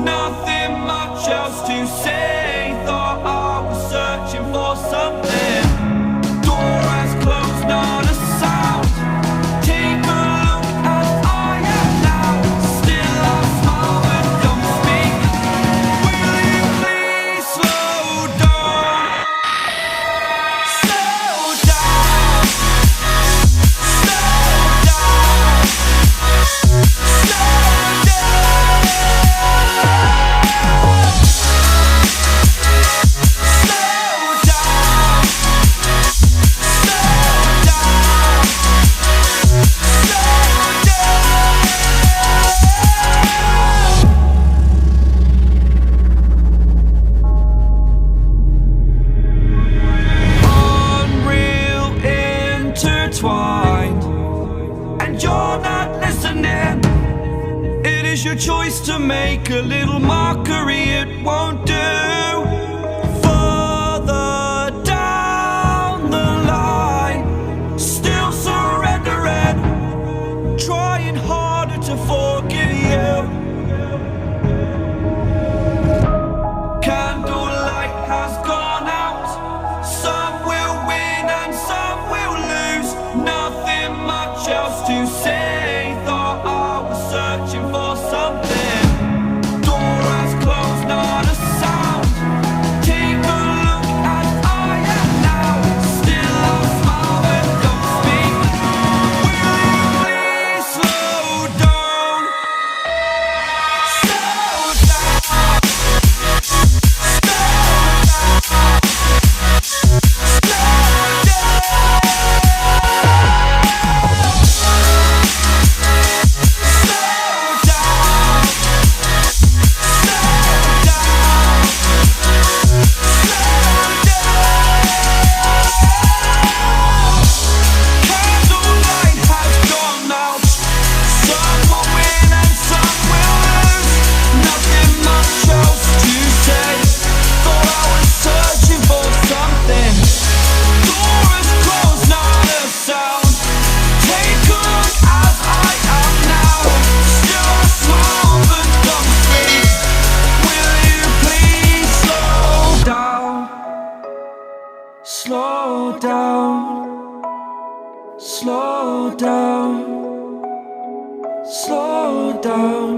nothing much else to say. Thought I was searching for something. Door has closed, not a sound. Take a look as I am now. Still I smile but don't speak. Will you please slow down? Slow down. Slow down. Slow and you're not listening. It is your choice to make a little mockery, it won't do. Further down the line, still surrendering, trying harder to forgive you. Candlelight has gone out. Some will win and some will lose. Nothing much else to say. Thought I was searching for something. Door has closed, not a sound. Take a look as I am now. Still I smile but don't speak. Will you please slow down? Slow down. Slow down, slow down, slow down.